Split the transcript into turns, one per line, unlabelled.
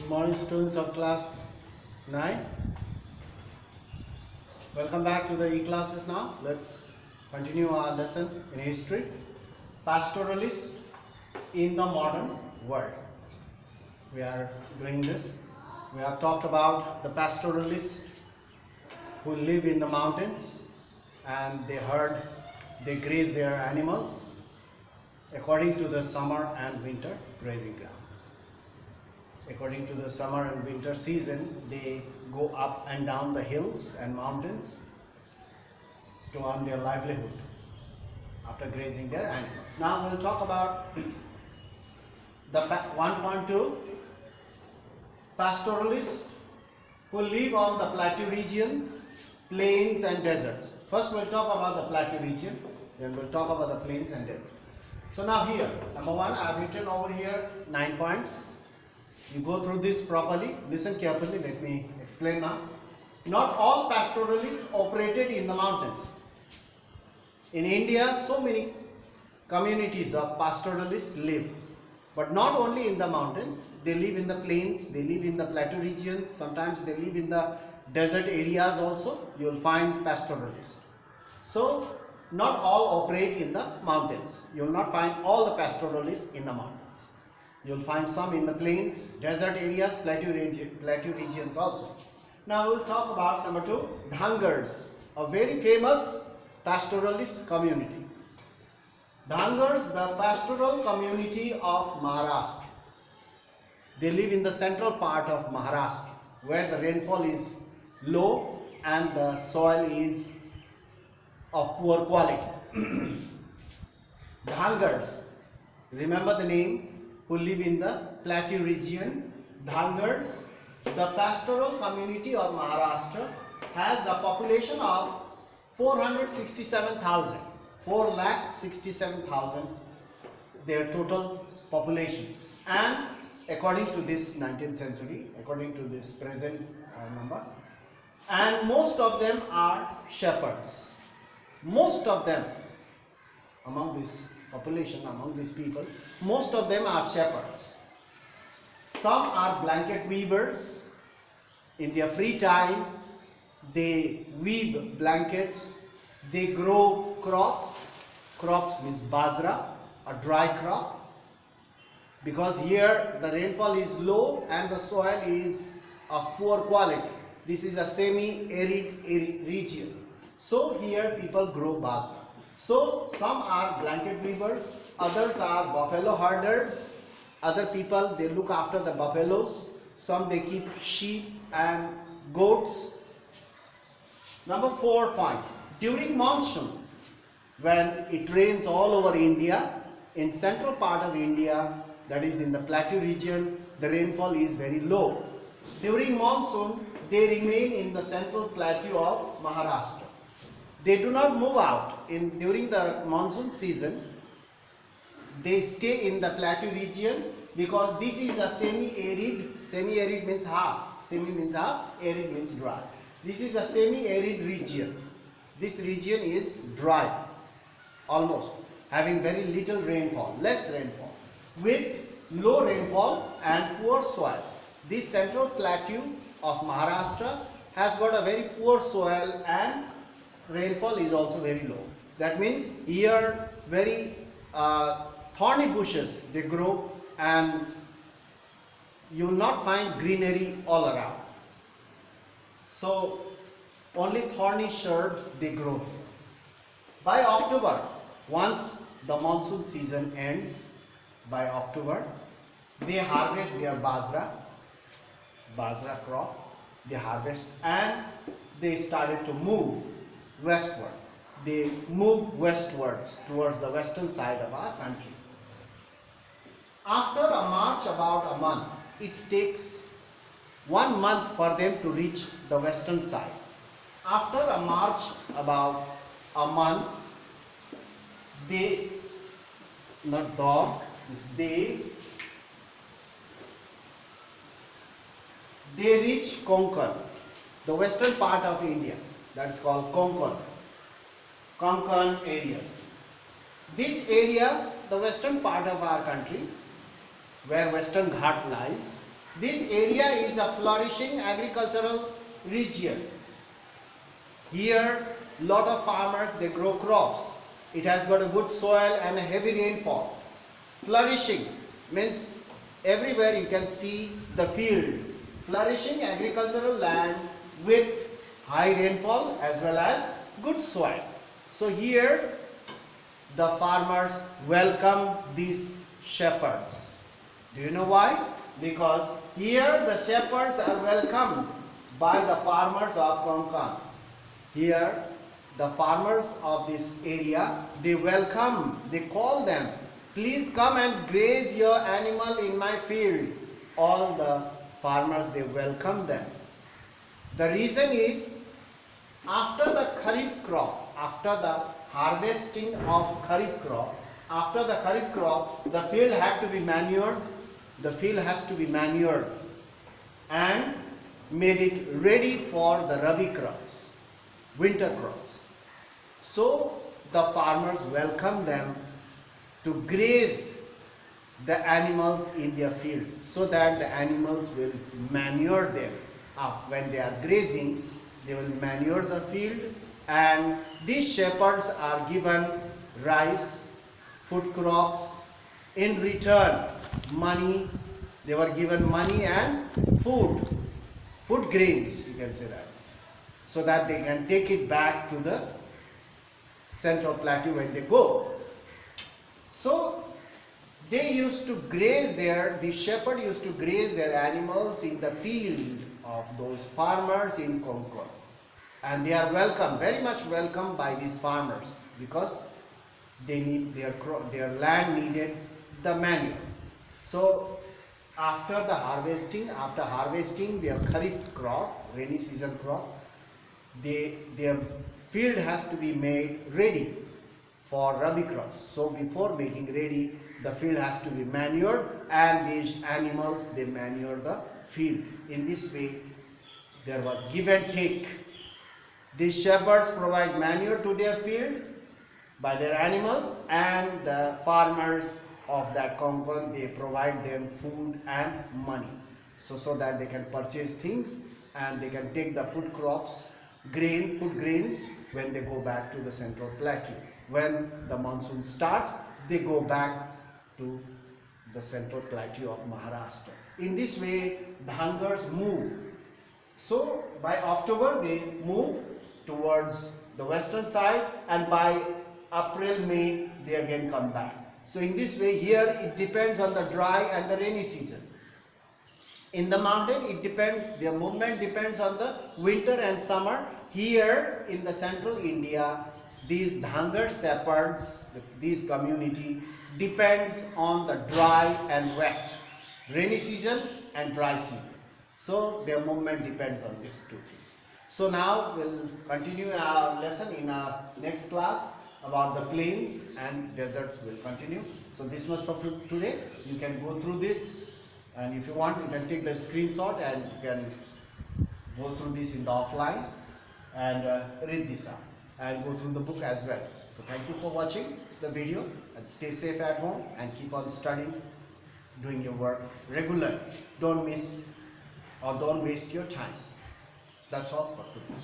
Good morning, students of class 9. Welcome back to the e-classes now. Let's continue our lesson in history. Pastoralists in the modern world. We are doing this. We have talked about the pastoralists who live in the mountains and they graze their animals according to the summer and winter grazing grounds. According to the summer and winter season, they go up and down the hills and mountains to earn their livelihood after grazing their animals. Now we'll talk about the 1.2 pastoralists who live on the plateau regions, plains and deserts. First we'll talk about the plateau region, then we'll talk about the plains and deserts. So now here, number one, I have written over here 9 points. You go through this properly, listen carefully, let me explain now. Not all pastoralists operated in the mountains. In India, so many communities of pastoralists live. But not only in the mountains, they live in the plains, they live in the plateau regions, sometimes they live in the desert areas also, you will find pastoralists. So, not all operate in the mountains. You will not find all the pastoralists in the mountains. You will find some in the plains, desert areas, plateau regions also. Now we will talk about number 2, Dhangars, a very famous pastoralist community. Dhangars, the pastoral community of Maharashtra. They live in the central part of Maharashtra, where the rainfall is low and the soil is of poor quality. Dhangars, remember the name, who live in the plateau region. Dhangars, the pastoral community of Maharashtra, has a population of 467,000. 4,67,000 their total population. And according to this 19th century, according to this present number, and most of them are shepherds. Most of them among this population, among these people, most of them are shepherds. Some are blanket weavers. In their free time, they weave blankets. They grow crops. Crops means bajra, a dry crop. Because here the rainfall is low and the soil is of poor quality. This is a semi-arid region. So here people grow bajra. So some are blanket weavers, others are buffalo herders, other people they look after the buffaloes, some they keep sheep and goats. Number 4 point, during monsoon, when it rains all over India, in central part of India, that is in the plateau region, the rainfall is very low. During monsoon, they remain in the central plateau of Maharashtra. They do not move out during the monsoon season. They stay in the plateau region because this is a semi-arid. Semi-arid means half. Semi means half. Arid means dry. This is a semi-arid region. This region is dry, almost having very little rainfall, less rainfall, with low rainfall and poor soil. This central plateau of Maharashtra has got a very poor soil and rainfall is also very low. That means here very thorny bushes they grow and you will not find greenery all around. So only thorny shrubs they grow here. By October, once the monsoon season ends, by October, they harvest their bajra crop, they harvest and they started to move westward. They move westwards towards the western side of our country. After a march about a month, it takes 1 month for them to reach the western side. After a march about a month, they reach Konkan, the western part of India. That's called Konkan areas. This area, the western part of our country, where Western Ghat lies, This area is a flourishing agricultural region. Here, lot of farmers, they grow crops. It has got a good soil and a heavy rainfall. Flourishing means everywhere you can see the field. Flourishing agricultural land with high rainfall as well as good soil. So here the farmers welcome these shepherds. Do you know why? Because here the shepherds are welcomed by the farmers of Konkan. Here the farmers of this area, they welcome, they call them, please come and graze your animal in my field. All the farmers, they welcome them. The reason is, after the Kharif crop, after the harvesting of Kharif crop, after the Kharif crop, the field had to be manured. The field has to be manured and made it ready for the Rabi crops, winter crops. So the farmers welcome them to graze the animals in their field, so that the animals will manure them. When they are grazing, they will manure the field, and these shepherds are given rice, food crops. In return, money. They were given money and food grains, you can say that, so that they can take it back to the Central Plateau when they go. So they used to graze there, the shepherd used to graze their animals in the field of those farmers in Konkan. And they are welcome, very much welcome by these farmers, because they need their land needed the manure. So after harvesting their Kharif crop, rainy season crop, their field has to be made ready for Rabi crops. So before making ready, the field has to be manured, and these animals, they manure the field. In this way, there was give and take. These shepherds provide manure to their field by their animals, and the farmers of that Konkan, they provide them food and money, so that they can purchase things and they can take the food crops, food grains, when they go back to the Central Plateau. When the monsoon starts, they go back to the Central Plateau of Maharashtra. In this way, Dhangars move. So by October, they move towards the western side, and by April, May, they again come back. So in this way, here it depends on the dry and the rainy season. In the mountain, it depends, their movement depends on the winter and summer. Here in the central India, these Dhangar shepherds, this community, depends on the dry and wet, rainy season and dry season. So their movement depends on these two things. So now we'll continue our lesson in our next class about the plains and deserts will continue. So this much for today. You can go through this, and if you want, you can take the screenshot and you can go through this in the offline and read this out and go through the book as well. So thank you for watching the video, and stay safe at home and keep on studying, doing your work regularly. Don't miss or don't waste your time. That's all for today.